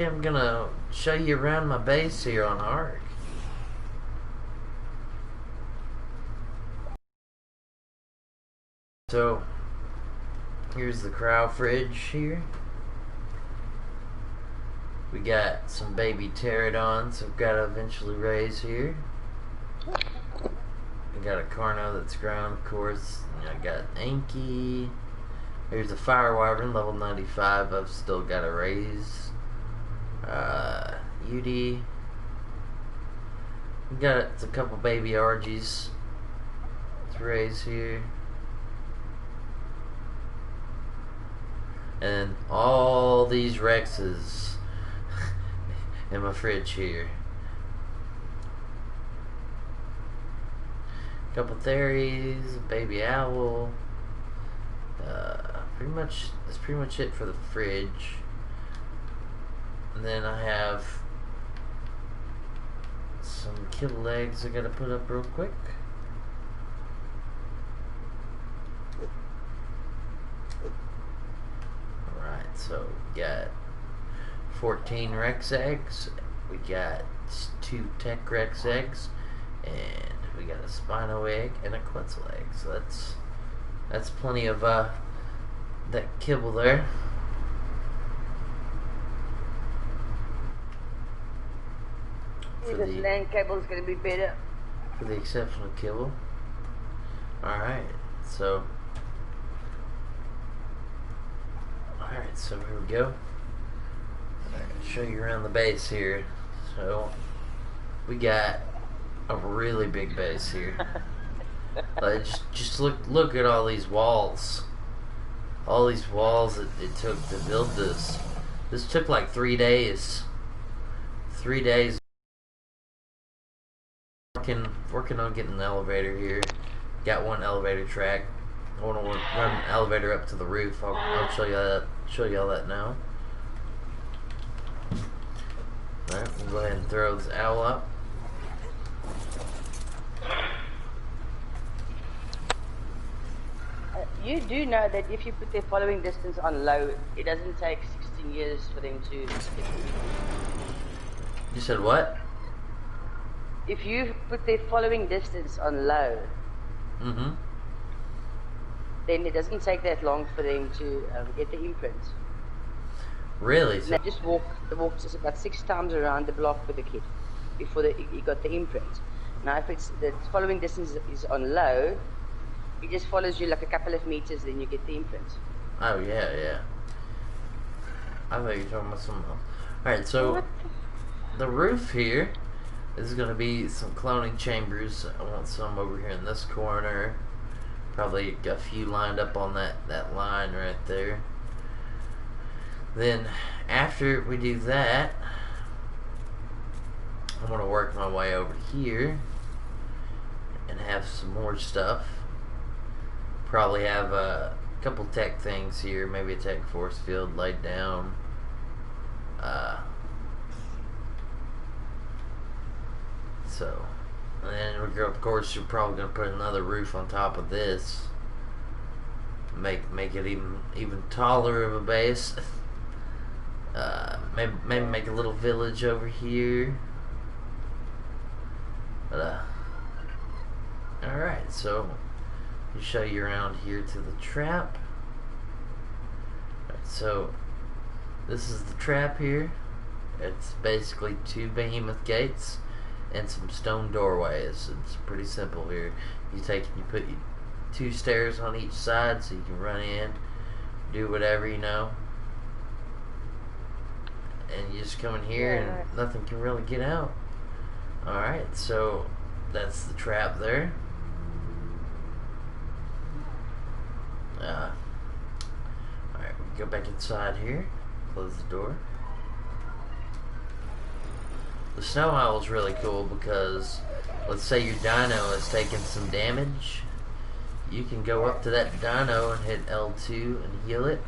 I'm gonna show you around my base here on ARK. So, here's the crow fridge here. We got some baby pterodons I've got to eventually raise here. I got a Carno that's grown, of course. I got Anki. Here's a fire wyvern, level 95. I've still got to raise. UD. We got a couple baby RGs to raise here. And all these Rexes in my fridge here. Couple Theries, a baby owl. That's pretty much it for the fridge. And then I have some kibble eggs I gotta put up real quick. Alright, so we got 14 Rex eggs, we got 2 Tech Rex eggs, and we got a Spino egg and a Quetzal egg. So that's plenty of that kibble there. The land cable is going to be better. For the exceptional kibble. Alright, so here we go. I'll show you around the base here. So we got a really big base here. Just look at all these walls. All these walls that it took to build this. This took like 3 days. 3 days. Working on getting an elevator here. Got one elevator track. I want to run an elevator up to the roof. I'll show you that. Show you all that now. All right, we'll go ahead and throw this owl up. You do know that if you put their following distance on low, it doesn't take 16 years for them to. You said what? If you put their following distance on low, then it doesn't take that long for them to get the imprint. Really? So they just walk just about 6 times around the block with the kid before you got the imprint. Now, if it's the following distance is on low, it just follows you like a couple of meters, then you get the imprint. Oh yeah. I thought you were talking about something else. All right, so the roof here. This is going to be some cloning chambers. I want some over here in this corner. Probably got a few lined up on that line right there. Then after we do that, I'm going to work my way over here and have some more stuff. Probably have a couple tech things here. Maybe a tech force field laid down. So, and then of course you're probably gonna put another roof on top of this. Make it even taller of a base. Maybe make a little village over here. But all right, so I'll show you around here to the trap. All right, so this is the trap here. It's basically 2 behemoth gates and some stone doorways. It's pretty simple here. You put 2 stairs on each side so you can run in, do whatever, you know. And you just come in here and nothing can really get out. Alright, so that's the trap there. Alright, we can go back inside here, close the door. The snow owl is really cool because let's say your dino is taking some damage, you can go up to that dino and hit L2 and heal it.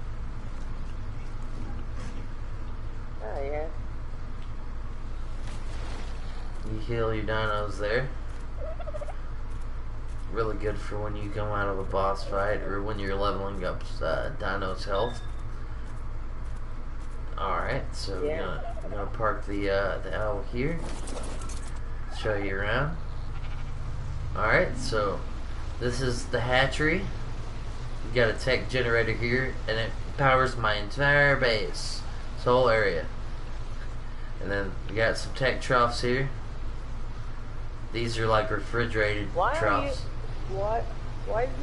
Oh yeah. You heal your dinos there. Really good for when you come out of a boss fight or when you're leveling up dino's health. Alright, so we're gonna I'm gonna park the owl here. Show you around. Alright, so this is the hatchery. You got a tech generator here, and it powers my entire base, this whole area. And then we got some tech troughs here. These are like refrigerated troughs. Why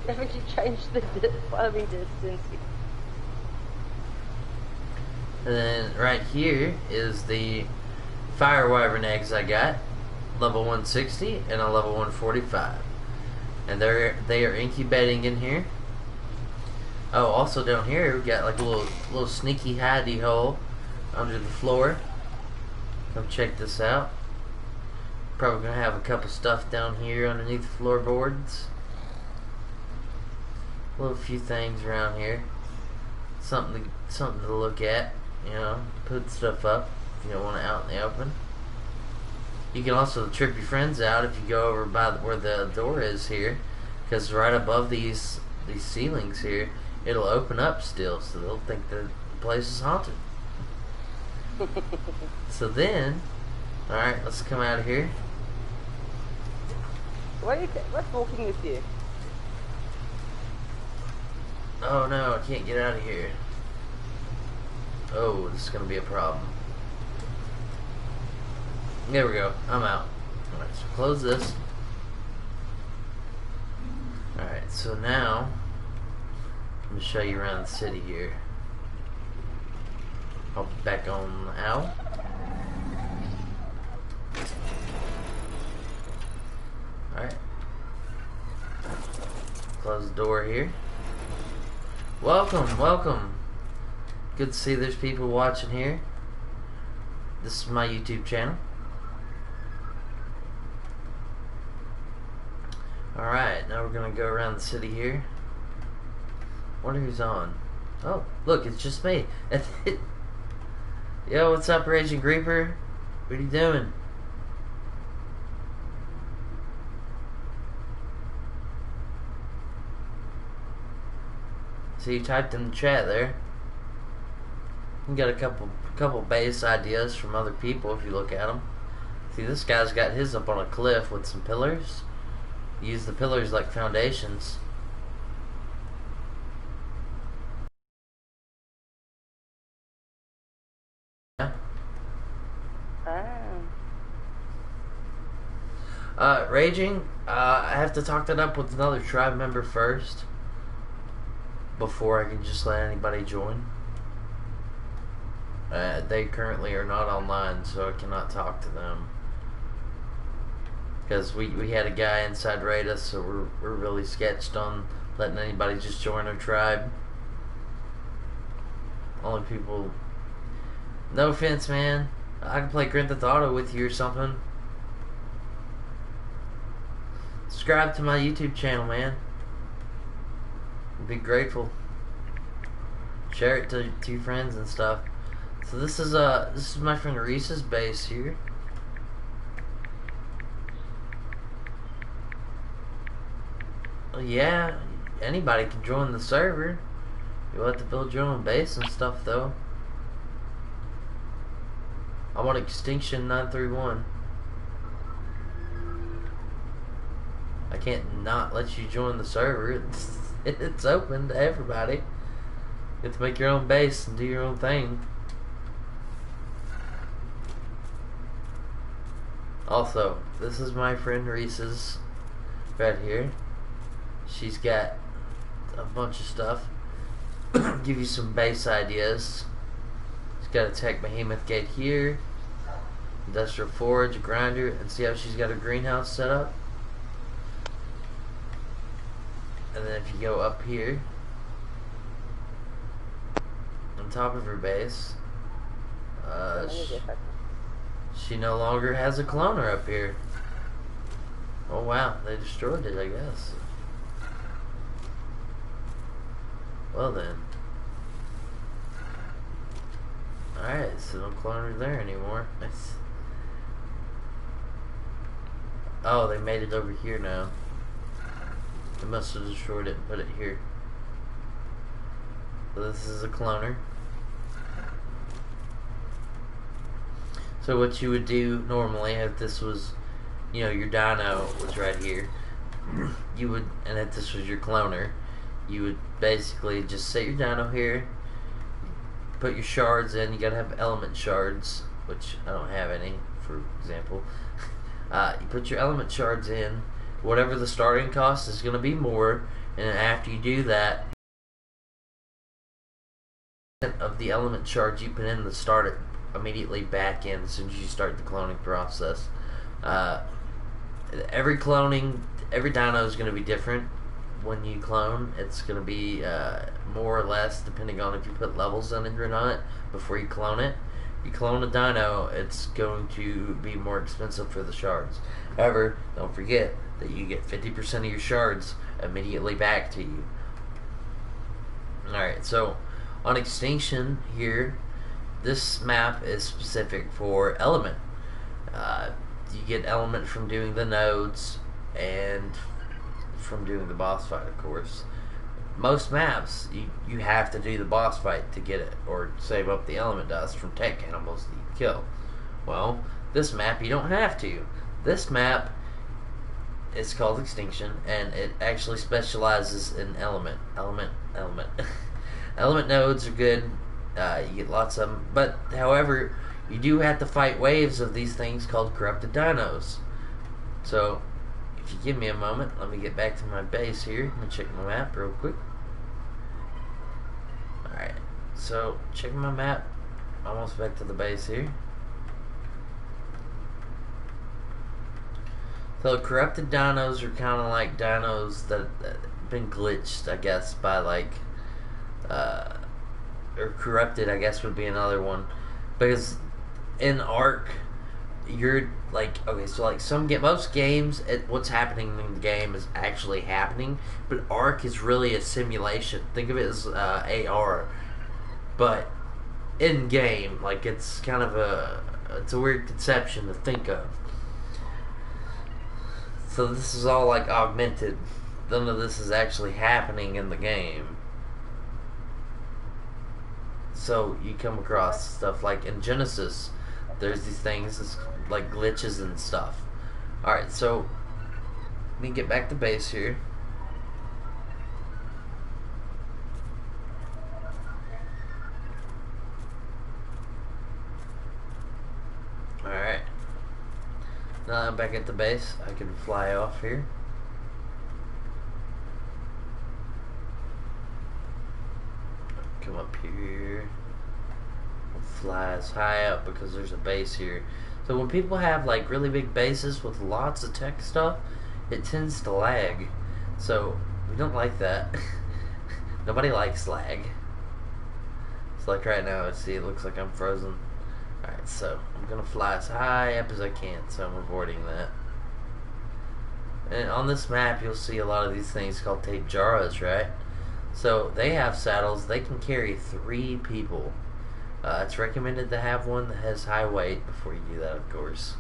haven't you changed the farming distance? And then right here is the fire wyvern eggs I got, level 160 and a level 145, and they are incubating in here. Oh, also down here we got like a little sneaky hidey hole under the floor. Come check this out. Probably gonna have a couple stuff down here underneath the floorboards. A little few things around here. Something to look at. You know, put stuff up if you don't want it out in the open. You can also trip your friends out if you go over by where the door is here, because right above these ceilings here, it'll open up still, so they'll think the place is haunted. So then, all right, let's come out of here. What's walking with you? Oh no, I can't get out of here. Oh, this is gonna be a problem. There we go. I'm out. Alright, so close this. Alright, so now I'm gonna show you around the city here. I'll be back on the owl. Alright. Close the door here. Welcome, welcome. Good to see there's people watching here. This is my YouTube channel. Alright, now we're gonna go around the city here. Wonder who's on. Oh, look, it's just me. Yo, what's up, Raging Creeper? What are you doing? So you typed in the chat there. You got a couple base ideas from other people if you look at them. See, this guy's got his up on a cliff with some pillars. Use the pillars like foundations. Yeah. Raging, I have to talk that up with another tribe member first before I can just let anybody join. They currently are not online, so I cannot talk to them. Because we had a guy inside raid us, so we're really sketched on letting anybody just join our tribe. Only people... No offense, man. I can play Grand Theft Auto with you or something. Subscribe to my YouTube channel, man. I'd be grateful. Share it to your friends and stuff. So this is my friend Reese's base here. Well, yeah, anybody can join the server. You'll have to build your own base and stuff, though. I'm on Extinction 931. I can't not let you join the server. It's open to everybody. You have to make your own base and do your own thing. Also, this is my friend Reese's right here. She's got a bunch of stuff. Give you some base ideas. She's got a tech behemoth gate here, industrial forge, a grinder, and see how she's got her greenhouse set up. And then if you go up here, on top of her base, she no longer has a cloner up here. Oh wow, they destroyed it, I guess. Well then. Alright, so no cloner there anymore. Oh, they made it over here now. They must have destroyed it and put it here. So this is a cloner. So what you would do normally, if this was, you know, your dino was right here, you would, and if this was your cloner, you would basically just set your dino here, put your shards in. You gotta have element shards, which I don't have any, for example. You put your element shards in. Whatever the starting cost is gonna be more, and after you do that, of the element shards you put in to start it immediately back in as soon as you start the cloning process. Every dino is going to be different when you clone. It's going to be more or less depending on if you put levels in it or not before you clone it. You clone a dino, it's going to be more expensive for the shards. However, don't forget that you get 50% of your shards immediately back to you. Alright, so on Extinction here, this map is specific for element. You get element from doing the nodes and from doing the boss fight, of course. Most maps, you have to do the boss fight to get it, or save up the element dust from tech cannibals that you kill. Well, this map you don't have to. This map is called Extinction, and it actually specializes in element. Element nodes are good. You get lots of them, but however, you do have to fight waves of these things called corrupted dinos. So, if you give me a moment, let me get back to my base here. Let me check my map real quick. Alright, so checking my map, almost back to the base here. So corrupted dinos are kind of like dinos that have been glitched, I guess, by like, or corrupted, I guess would be another one, because in ARK, you're like, okay, so like most games, what's happening in the game is actually happening, but ARK is really a simulation. Think of it as AR, but in game, like it's kind of it's a weird conception to think of. So this is all like augmented. None of this is actually happening in the game. So you come across stuff like in Genesis, there's these things like glitches and stuff. Alright, so let me get back to base here. Alright. Now that I'm back at the base, I can fly off here. Come up here. We'll fly as high up because there's a base here. So when people have like really big bases with lots of tech stuff, it tends to lag. So we don't like that. Nobody likes lag. It's like right now, see, it looks like I'm frozen. Alright, so I'm gonna fly as high up as I can, so I'm avoiding that. And on this map, you'll see a lot of these things called tape jaras, right? So they have saddles. They can carry 3 people. It's recommended to have one that has high weight before you do that, of course,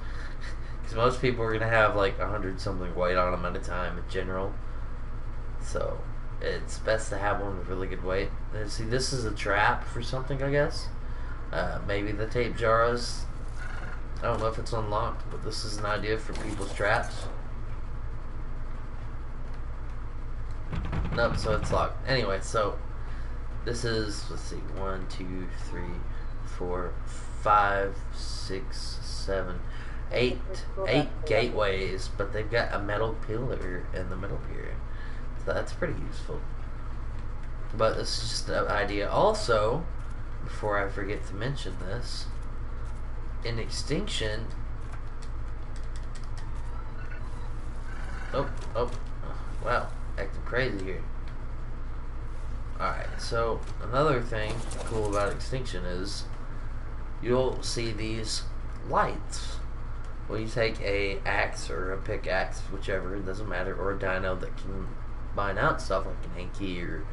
because most people are gonna have like 100 something weight on them at a time in general. So it's best to have one with really good weight. And see, this is a trap for something, I guess. Maybe the tape jaras. I don't know if it's unlocked, but this is an idea for people's traps. Nope, so it's locked. Anyway, so this is, let's see, 1, 2, 3, 4, 5, 6, 7, 8 gateways, but they've got a metal pillar in the middle here. So that's pretty useful. But this is just an idea. Also, before I forget to mention this, in Extinction, wow, acting crazy here. Alright, so another thing cool about Extinction is you'll see these lights. Well, you take a axe or a pickaxe, whichever, it doesn't matter, or a dino that can mine out stuff like an Hanky or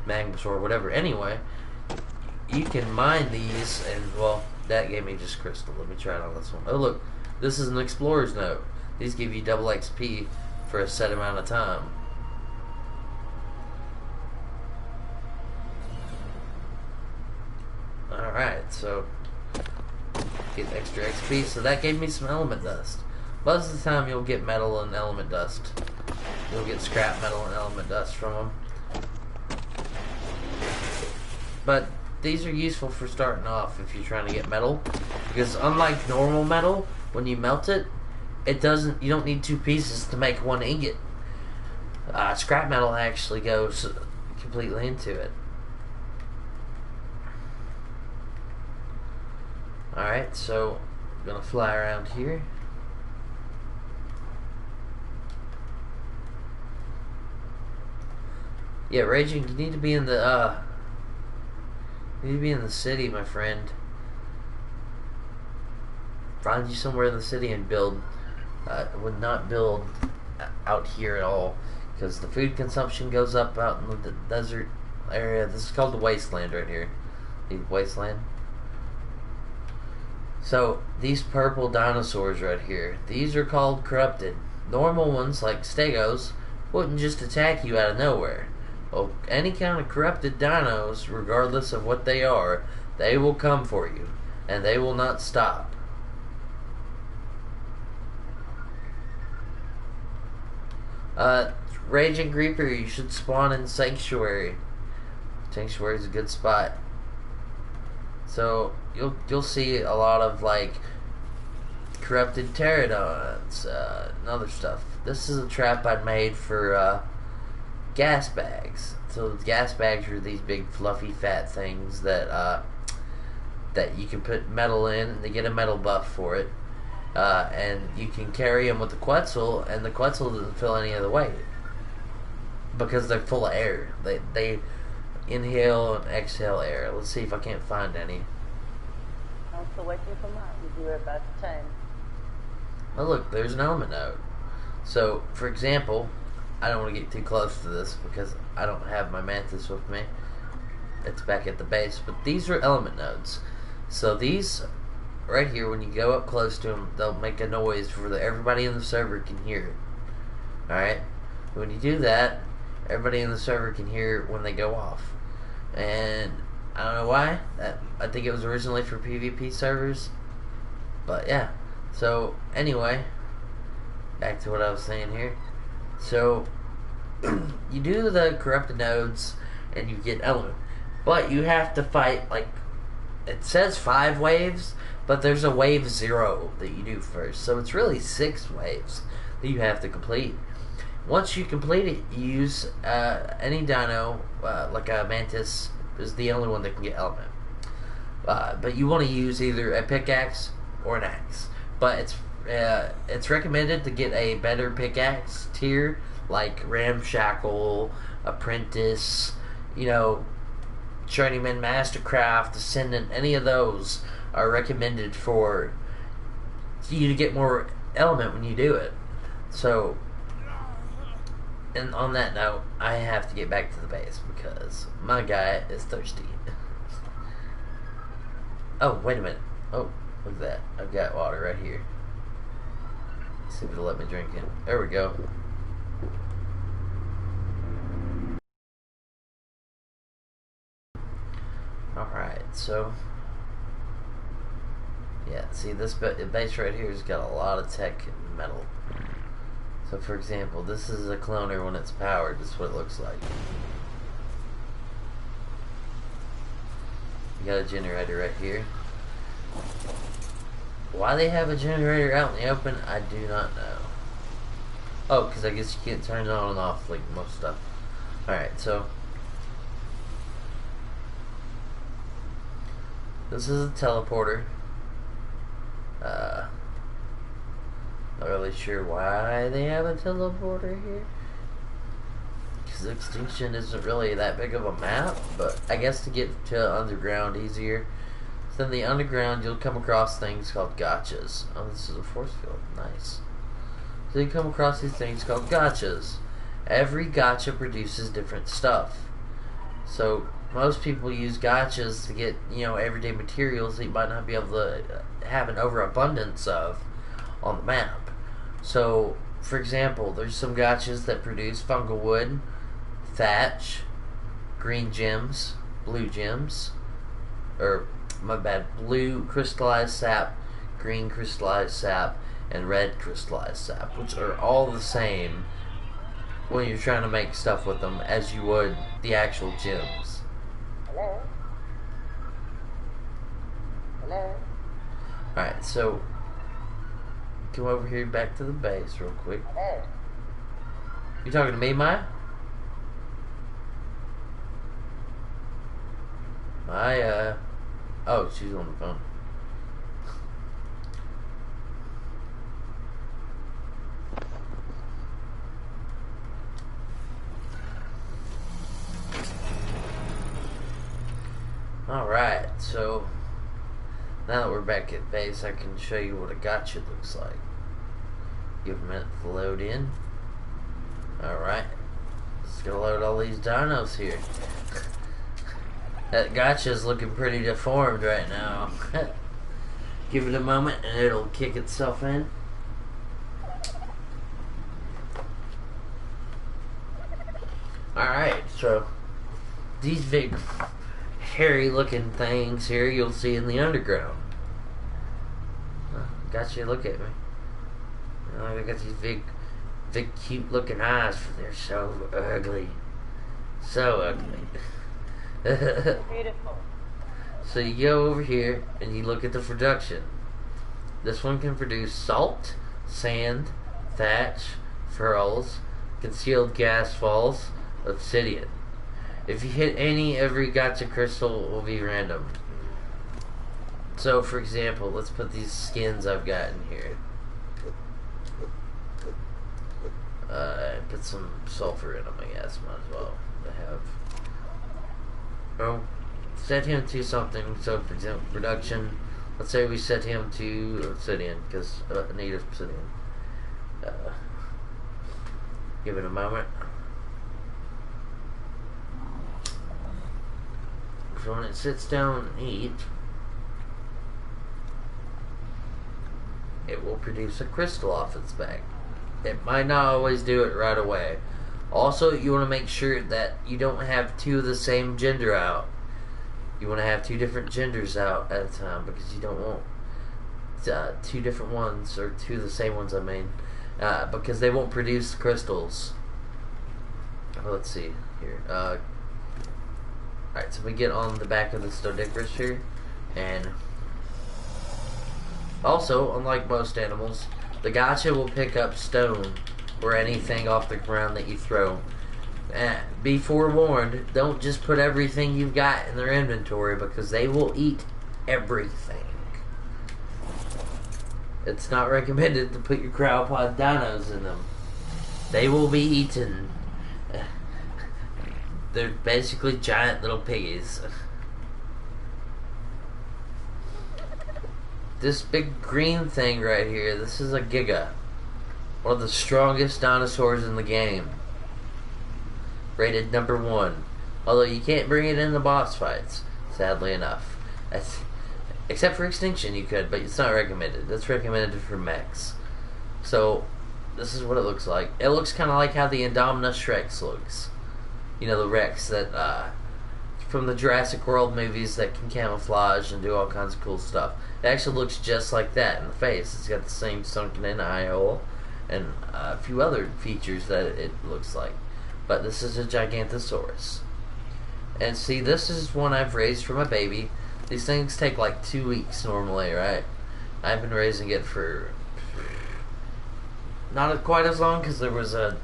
Magnus or whatever. Anyway, you can mine these, and well, that gave me just crystal. Let me try it on this one. Oh look, this is an explorer's note. These give you double XP for a set amount of time. Alright, so get extra XP, so that gave me some element dust. Most of the time you'll get metal and element dust. You'll get scrap metal and element dust from them. But these are useful for starting off if you're trying to get metal, because unlike normal metal, when you melt it, you don't need 2 pieces to make 1 ingot. Scrap metal actually goes completely into it. Alright, so I'm gonna fly around here. Yeah, Raging, you need to be in the city, my friend. Find you somewhere in the city and build. Would not build out here at all, because the food consumption goes up out in the desert area. This is called the wasteland right here. The wasteland. So these purple dinosaurs right here, these are called corrupted. Normal ones like stegos wouldn't just attack you out of nowhere. Well, any kind of corrupted dinos, regardless of what they are, they will come for you, and they will not stop. Raging Creeper, you should spawn in Sanctuary. Sanctuary is a good spot. So you'll see a lot of like corrupted pterodons and other stuff. This is a trap I made for gas bags. So gas bags are these big fluffy fat things that that you can put metal in, and they get a metal buff for it. And you can carry them with the Quetzal, and the Quetzal doesn't feel any other weight because they're full of air. They inhale and exhale air. Let's see if I can't find any. I'm still waiting for mine. You were about to time. Oh look, there's an element node. So, for example, I don't want to get too close to this because I don't have my mantis with me. It's back at the base, but these are element nodes. So these right here, when you go up close to them, they'll make a noise for everybody in the server can hear it. Alright? When you do that, everybody in the server can hear it when they go off. And I don't know why. I think it was originally for PvP servers. But yeah. So anyway, back to what I was saying here. So you do the corrupted nodes and you get element. But you have to fight, like, it says 5 waves, but there's a wave 0 that you do first. So it's really 6 waves that you have to complete. Once you complete it, you use any dino, like a mantis is the only one that can get element. But you want to use either a pickaxe or an axe. But it's recommended to get a better pickaxe tier, like Ramshackle, Apprentice, Journeyman, Mastercraft, Ascendant. Any of those are recommended for you to get more element when you do it. So, and on that note, I have to get back to the base because my guy is thirsty. Oh, wait a minute. Oh, look at that. I've got water right here. Let's see if it'll let me drink it. There we go. Alright, so yeah, see this base right here has got a lot of tech and metal. So for example, this is a cloner when it's powered. This is what it looks like. You got a generator right here. Why they have a generator out in the open, I do not know. Oh, because I guess you can't turn it on and off like most stuff. Alright, so this is a teleporter. Not really sure why they have a teleporter here, because Extinction isn't really that big of a map, but I guess to get to underground easier. So in the underground you'll come across things called gotchas. Oh, this is a force field. Nice. So you come across these things called gotchas. Every gotcha produces different stuff. So most people use gotchas to get, everyday materials that you might not be able to have an overabundance of on the map. So, for example, there's some gotchas that produce fungal wood, thatch, green gems, blue gems, or, my bad, blue crystallized sap, green crystallized sap and red crystallized sap, which are all the same when you're trying to make stuff with them as you would the actual gems. Hello? Hello? Alright, so come over here back to the base real quick. Hello? You talking to me, Maya? Maya. Oh, she's on the phone. Alright, so now that we're back at base, I can show you what a gotcha looks like. Give a minute to load in. Alright, let's go load all these dinos here. That gotcha's looking pretty deformed right now. Give it a moment and it'll kick itself in. Alright, so these big hairy looking things here you'll see in the underground. Gotcha, look at me. They got these big cute looking eyes. They're so ugly. So ugly. Beautiful. So you go over here and you look at the production. This one can produce salt, sand, thatch, pearls, concealed gas falls, obsidian. If you hit any, every gotcha crystal will be random. So for example, let's put these skins I've got in here. Put some sulfur in them, I guess. Might as well have. Oh, set him to something. So for example, production. Let's say we set him to obsidian, because I need obsidian. Give it a moment. So when it sits down and eats, it will produce a crystal off its back. It might not always do it right away. Also, you want to make sure that you don't have two of the same gender out. You want to have two different genders out at a time, because you don't want two different ones, or two of the same ones, I mean, because they won't produce crystals. Let's see here. Alright, so we get on the back of the Stodicarus here, and also, unlike most animals, the gotcha will pick up stone or anything off the ground that you throw. Be forewarned, don't just put everything you've got in their inventory, because they will eat everything. It's not recommended to put your cryopod dinos in them. They will be eaten. They're basically giant little piggies. This big green thing right here, this is a Giga. One of the strongest dinosaurs in the game. Rated number 1. Although you can't bring it in the boss fights, sadly enough. Except for Extinction you could, but it's not recommended. It's recommended for mechs. So, this is what it looks like. It looks kind of like how the Indominus Rex looks. You know, the Rex that, from the Jurassic World movies that can camouflage and do all kinds of cool stuff. It actually looks just like that in the face. It's got the same sunken in eye hole and a few other features that it looks like. But this is a Gigantosaurus. And see, this is one I've raised from a baby. These things take like 2 weeks normally, right? I've been raising it for not quite as long, because there was a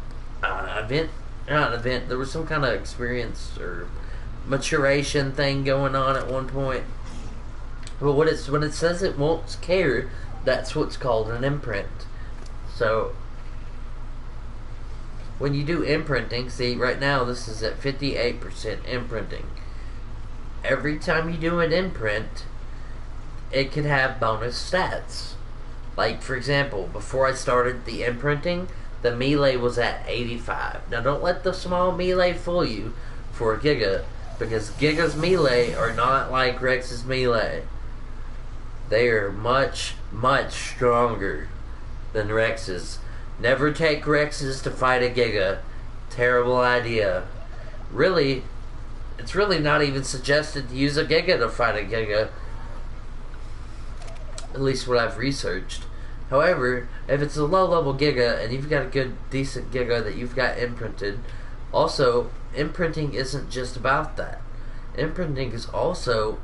there was some kind of experience or maturation thing going on at one point. But when it says it won't care, that's what's called an imprint. So when you do imprinting, see right now this is at 58% imprinting. Every time you do an imprint, it can have bonus stats. Like for example, before I started the imprinting, the melee was at 85. Now don't let the small melee fool you for a Giga, because Giga's melee are not like Rex's melee. They are much, much stronger than Rex's. Never take Rex's to fight a Giga. Terrible idea. Really, it's really not even suggested to use a Giga to fight a Giga. at least what I've researched. However, if it's a low-level Giga and you've got a good, decent Giga that you've got imprinted, also, imprinting isn't just about that. Imprinting is also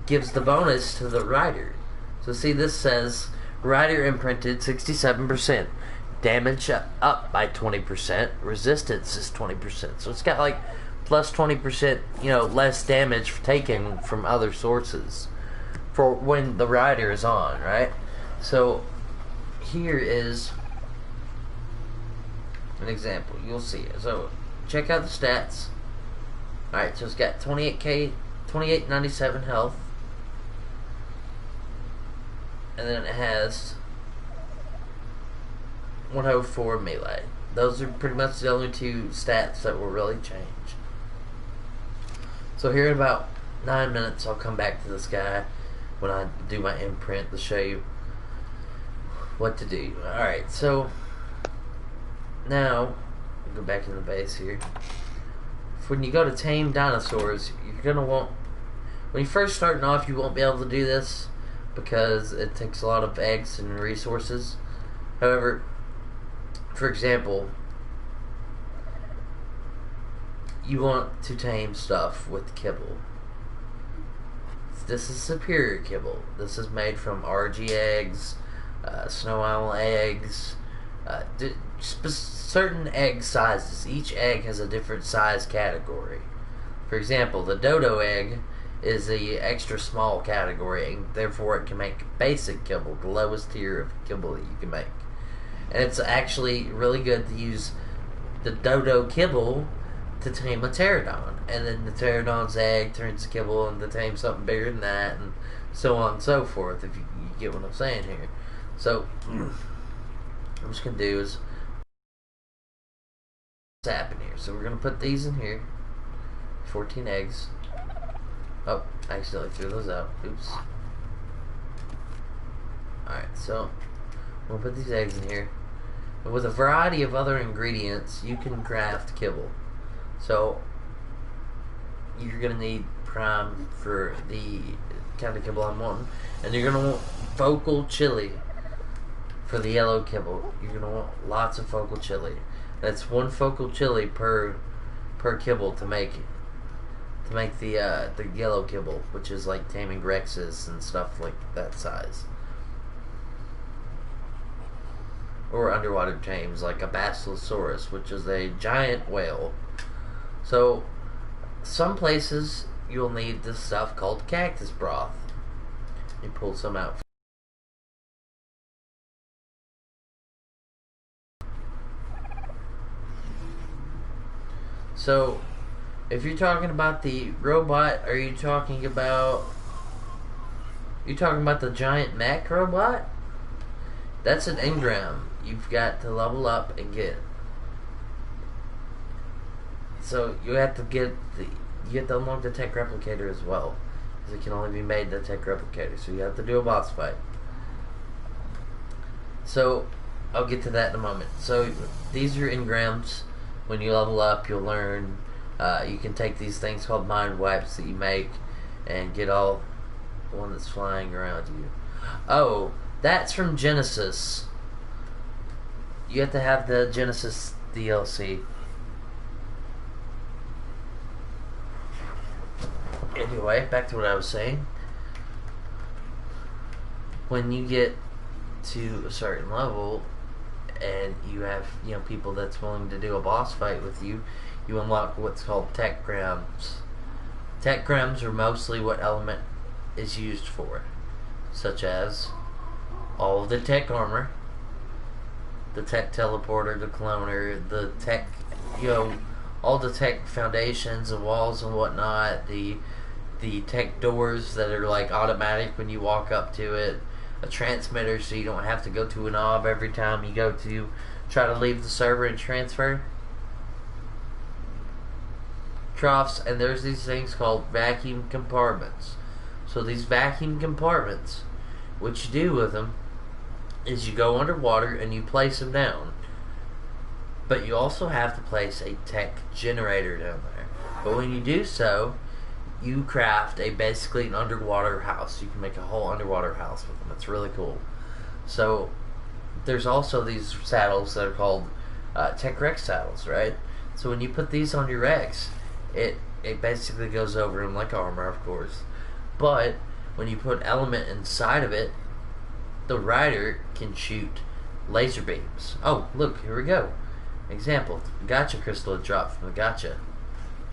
gives the bonus to the rider. So see, this says rider imprinted 67%, damage up by 20%, resistance is 20%. So it's got like plus 20%, less damage taken from other sources for when the rider is on, right? So here is an example. You'll see it. So check out the stats. Alright, so it's got 2897 health. And then it has 104 melee. Those are pretty much the only two stats that will really change. So here in about 9 minutes I'll come back to this guy when I do my imprint to show you what to do. Alright, so now we'll go back in the base here. When you go to tame dinosaurs, you're gonna want, when you're first starting off, you won't be able to do this because it takes a lot of eggs and resources. However, for example, you want to tame stuff with kibble. This is superior kibble. This is made from RG eggs, Snow Owl eggs, certain egg sizes. Each egg has a different size category. For example, the dodo egg is the extra small category, and therefore it can make basic kibble, the lowest tier of kibble that you can make. And it's actually really good to use the dodo kibble to tame a pterodon, and then the pterodon's egg turns to kibble and to tame something bigger than that, and so on and so forth, if you get what I'm saying here. So I'm just going to do is what's happening here. So we're going to put these in here, 14 eggs. Oh, I accidentally threw those out. Oops. Alright, so we'll put these eggs in here. And with a variety of other ingredients, you can craft kibble. So you're going to need prime for the kind of kibble I'm wanting. And you're going to want focal chili for the yellow kibble. You're going to want lots of focal chili. That's one focal chili per kibble to make the yellow kibble, which is like taming Rexes and stuff like that size. Or underwater tames like a Basilosaurus, which is a giant whale. So some places you'll need this stuff called cactus broth. You pull some out. So if you're talking about the robot, are you talking about the giant mech robot? That's an engram. You've got to level up and get. So you have to unlock the tech replicator as well, because it can only be made the tech replicator. So you have to do a boss fight. So I'll get to that in a moment. So these are engrams. When you level up, you'll learn. You can take these things called mind wipes that you make and get all the one that's flying around you. Oh, that's from Genesis. You have to have the Genesis DLC. Anyway, back to what I was saying. When you get to a certain level and you have, people that's willing to do a boss fight with you, you unlock what's called tech grams. Tech grams are mostly what element is used for, such as all of the tech armor, the tech teleporter, the cloner, the tech, all the tech foundations and walls and whatnot, the tech doors that are like automatic when you walk up to it, a transmitter so you don't have to go to a knob every time you go to try to leave the server and transfer. Troughs, and there's these things called vacuum compartments. So these vacuum compartments, what you do with them is you go underwater and you place them down. But you also have to place a tech generator down there. But when you do so, you craft basically an underwater house. You can make a whole underwater house with them. It's really cool. So there's also these saddles that are called Tech Rex saddles, right? So when you put these on your Rex, it basically goes over them like armor, of course. But when you put element inside of it, the rider can shoot laser beams. Oh, look, here we go. Example, gotcha crystal had dropped from the gotcha.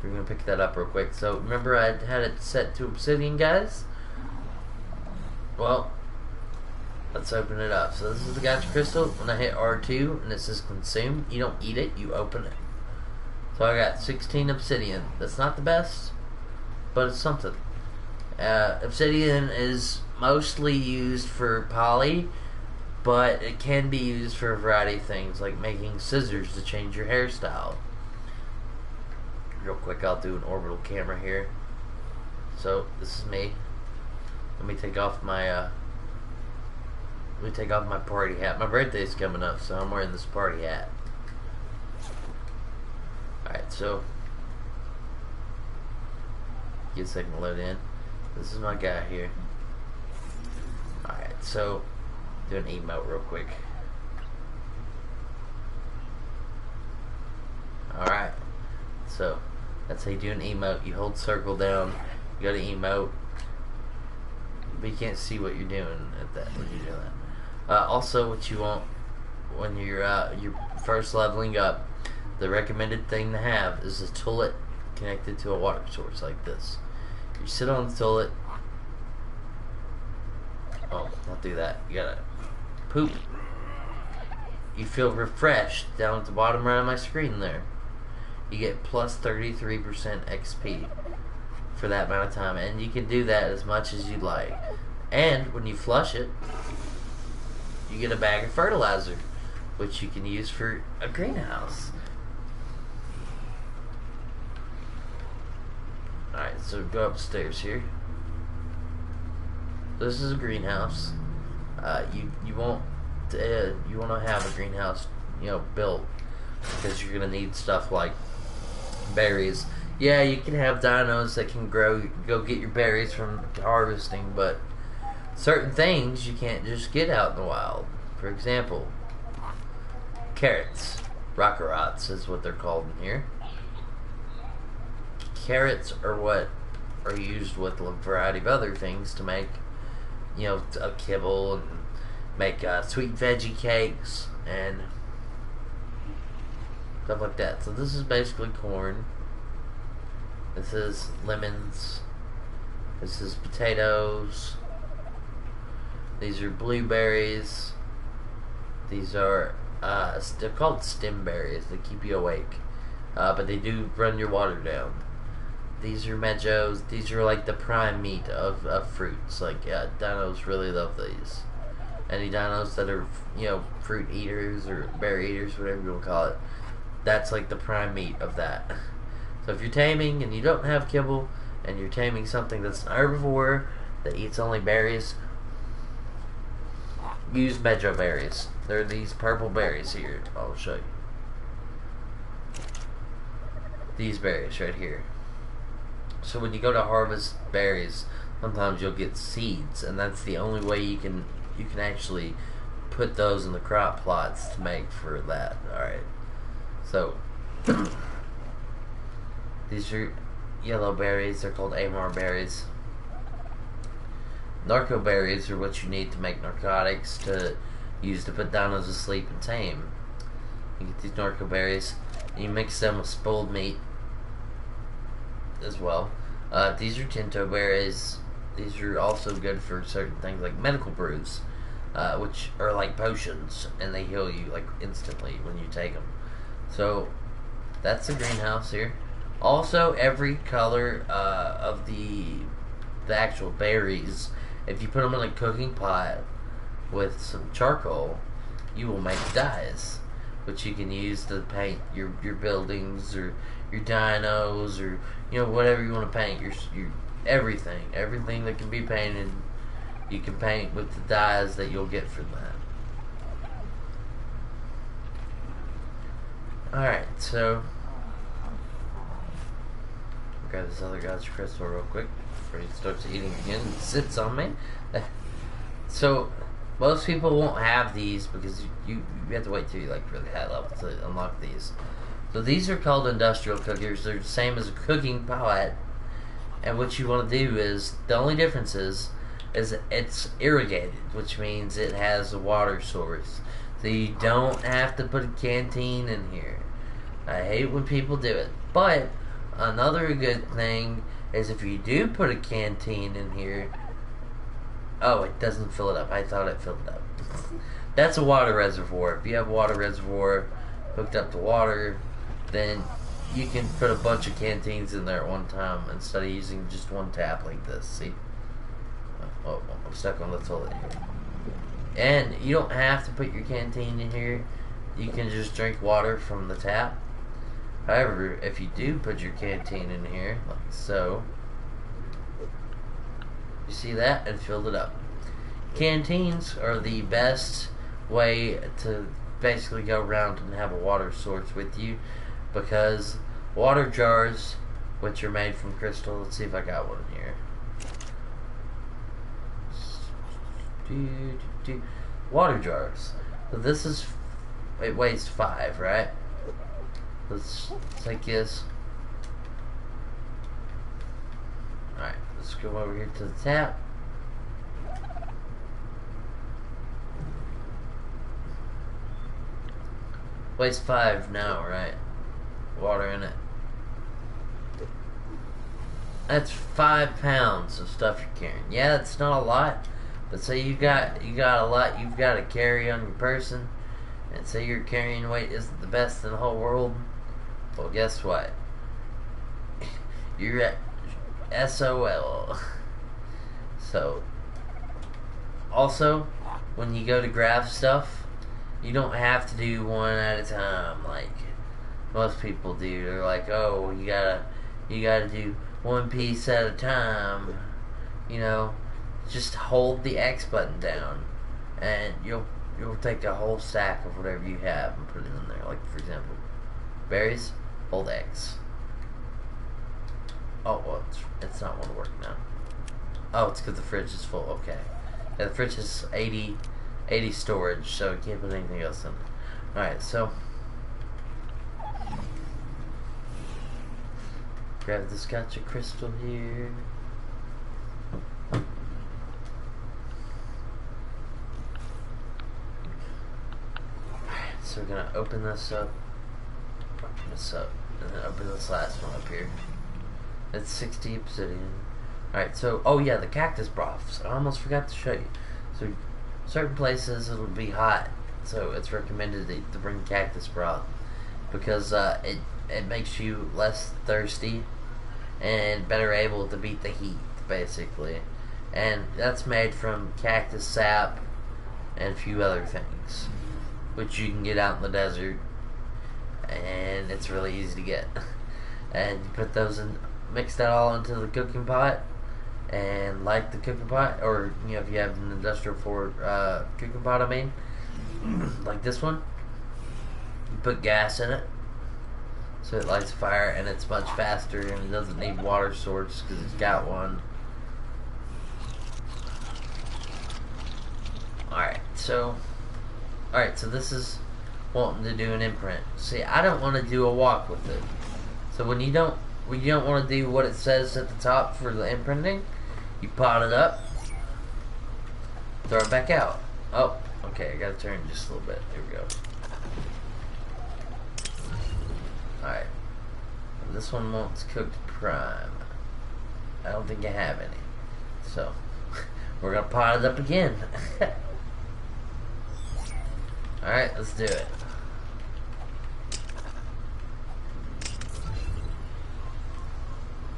We're going to pick that up real quick. So, remember I had it set to obsidian, guys? Well, let's open it up. So, this is the gotcha crystal. When I hit R2 and it says consume, you don't eat it, you open it. So, I got 16 obsidian. That's not the best, but it's something. Obsidian is mostly used for poly, but it can be used for a variety of things, like making scissors to change your hairstyle. Real quick, I'll do an orbital camera here. So this is me. Let me take off my party hat. My birthday's coming up, so I'm wearing this party hat. Alright, so get a second to load in. This is my guy here. Alright, so do an emote real quick. Alright, so that's how you do an emote. You hold circle down, you go to emote, but you can't see what you're doing at that when you do that. Also, what you want when you're first leveling up, the recommended thing to have is a toilet connected to a water source like this. You sit on the toilet. Oh, don't do that. You gotta poop. You feel refreshed down at the bottom right of my screen there. You get plus 33% XP for that amount of time, and you can do that as much as you like. And when you flush it, you get a bag of fertilizer, which you can use for a greenhouse. Alright, so go upstairs here. This is a greenhouse. You want to have a greenhouse, built, because you're gonna need stuff like berries. Yeah, you can have dinos that can go get your berries from harvesting, but certain things you can't just get out in the wild. For example, carrots. Rockerots is what they're called in here. Carrots are what are used with a variety of other things to make, a kibble and make sweet veggie cakes and stuff like that. So this is basically corn. This is lemons. This is potatoes. These are blueberries. These are they're called stem berries. They keep you awake, but they do run your water down. These are medjos. These are like the prime meat of fruits. Like dinos really love these. Any dinos that are fruit eaters or berry eaters, whatever you want to call it, that's like the prime meat of that. So if you're taming and you don't have kibble and you're taming something that's an herbivore that eats only berries, use medjo berries. They're these purple berries here. I'll show you. These berries right here. So when you go to harvest berries, sometimes you'll get seeds, and that's the only way you can actually put those in the crop plots to make for that. Alright. So these are yellow berries. They're called Amar berries. Narco berries are what you need to make narcotics to use to put dinos to sleep and tame. You get these narco berries, and you mix them with spoiled meat as well. These are tinto berries. These are also good for certain things like medical brews, which are like potions, and they heal you like instantly when you take them. So that's the greenhouse here. Also, every color of the actual berries, if you put them in a cooking pot with some charcoal, you will make dyes, which you can use to paint your buildings or your dinos or whatever you want to paint. Your everything that can be painted, you can paint with the dyes that you'll get from that. Alright, so Grab this other guy's crystal real quick before he starts eating again and sits on me. So, most people won't have these because you have to wait till you like really high level to unlock these. So these are called industrial cookers. They're the same as a cooking pot. And what you want to do is, the only difference is it's irrigated, which means it has a water source. So you don't have to put a canteen in here. I hate when people do it. But another good thing is if you do put a canteen in here, oh, it doesn't fill it up. I thought it filled it up. That's a water reservoir. If you have a water reservoir hooked up to water, then you can put a bunch of canteens in there at one time instead of using just one tap like this. See? Oh, I'm stuck on the toilet here. And you don't have to put your canteen in here. You can just drink water from the tap. However, if you do put your canteen in here, like so, you see that? And filled it up. Canteens are the best way to basically go around and have a water source with you, because water jars, which are made from crystal, let's see if I got one in here. Water jars. So this is, it weighs 5, right? Let's take this. Alright, let's go over here to the tap. Weighs 5 now, right? Water in it. That's 5 pounds of stuff you're carrying. Yeah, that's not a lot, but say you got a lot you've got to carry on your person, and say your carrying weight isn't the best in the whole world. Well, guess what? You're at SOL. So, also, when you go to grab stuff, you don't have to do one at a time like most people do. They're like, oh, you gotta do one piece at a time. You know, just hold the X button down, and you'll take a whole stack of whatever you have and put it in there. Like, for example, berries, hold X. Oh, well, it's not going to work now. Oh, it's because the fridge is full. Okay, yeah, the fridge is 80 storage, so you can't put anything else in. Alright, so grab this gotcha crystal here. Alright, so we're gonna open this up, and then open this last one up here. It's 60 obsidian. Alright, so, oh yeah, the cactus broths. I almost forgot to show you. So, certain places it'll be hot, so it's recommended to bring cactus broth, because it makes you less thirsty and better able to beat the heat, basically. And that's made from cactus sap and a few other things, which you can get out in the desert, and it's really easy to get. And you put those in, mix that all into the cooking pot, and light the cooking pot, or you know, if you have an industrial cooking pot, I mean, like this one, you put gas in it, so it lights a fire, and it's much faster, and it doesn't need water source because it's got one. Alright, so this is wanting to do an imprint. See, I don't want to do a walk with it. So when you don't want to do what it says at the top for the imprinting, you pot it up, throw it back out. Oh, okay, I gotta turn just a little bit. Here we go. Alright. This one wants cooked prime. I don't think I have any. So, we're gonna pot it up again. Alright, let's do it.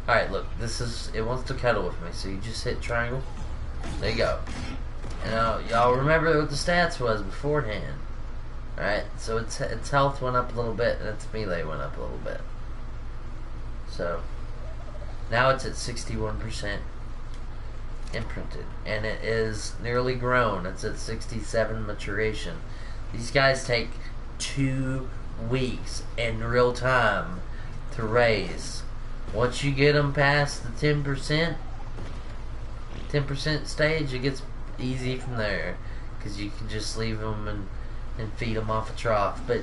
Alright, look, this is, it wants to cuddle with me, so you just hit triangle. There you go. And now, y'all remember what the stats was beforehand. Alright, so its health went up a little bit, and its melee went up a little bit. So, now it's at 61% imprinted, and it is nearly grown. It's at 67 maturation. These guys take 2 weeks in real time to raise. Once you get them past the 10% stage, it gets easy from there, because you can just leave them and feed them off a trough. But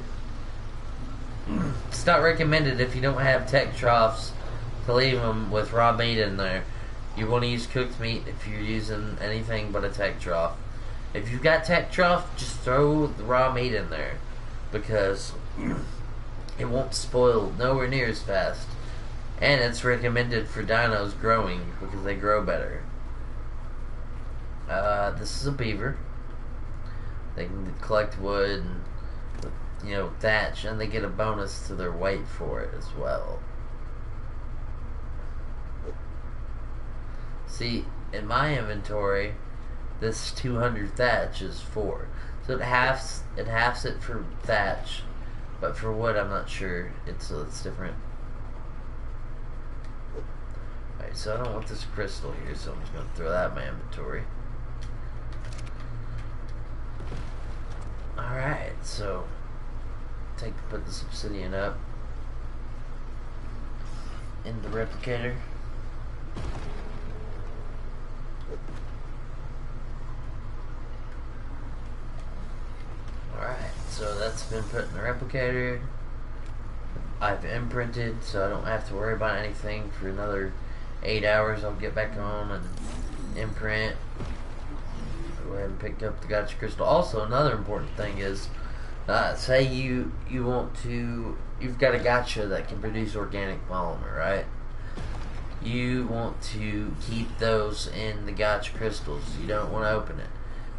it's not recommended if you don't have tech troughs to leave them with raw meat in there. You want to use cooked meat if you're using anything but a tech trough. If you've got tech trough, just throw the raw meat in there, because it won't spoil nowhere near as fast. And it's recommended for dinos growing, because they grow better. This is a beaver. They can collect wood and, thatch, and they get a bonus to their weight for it as well. See, in my inventory, this 200 thatch is 4. So it halves it for thatch, but for wood I'm not sure. It's different. Alright, so I don't want this crystal here, so I'm just going to throw that in my inventory. Alright, so put this obsidian up in the replicator. Alright, so that's been put in the replicator. I've imprinted, so I don't have to worry about anything for another 8 hours. I'll get back on and imprint. Go ahead and pick up the gotcha crystal. Also, another important thing is, say you've got a gotcha that can produce organic polymer, right? You want to keep those in the gotcha crystals. You don't want to open it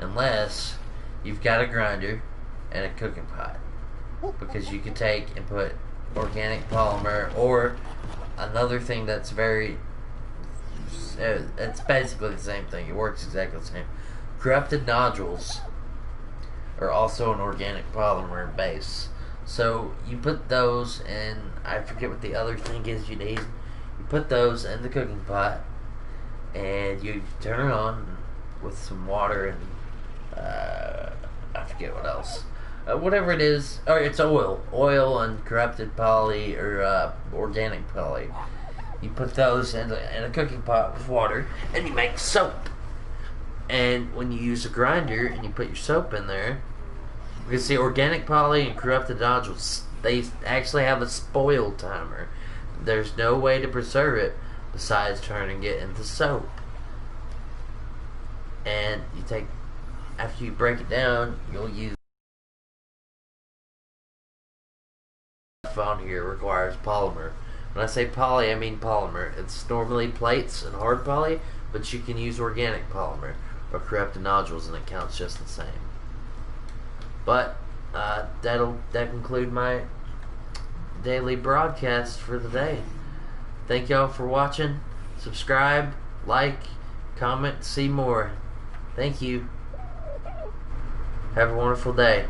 unless you've got a grinder and a cooking pot, because you can take and put organic polymer, or another thing that's it's basically the same thing. It works exactly the same. Corrupted nodules are also an organic polymer base. So you put those in, I forget what the other thing is you need. You put those in the cooking pot and you turn it on with some water and I forget what else. Whatever it is, or it's oil and corrupted poly, or organic poly. You put those in a cooking pot with water and you make soap. And when you use a grinder and you put your soap in there, because the organic poly and corrupted nodules, they actually have a spoil timer. There's no way to preserve it besides turning it into soap. And after you break it down, you'll use on here requires polymer. When I say poly, I mean polymer. It's normally plates and hard poly, but you can use organic polymer or corrupted nodules and it counts just the same. But that conclude my daily broadcast for the day. Thank y'all for watching. Subscribe, like, comment, see more. Thank you. Have a wonderful day.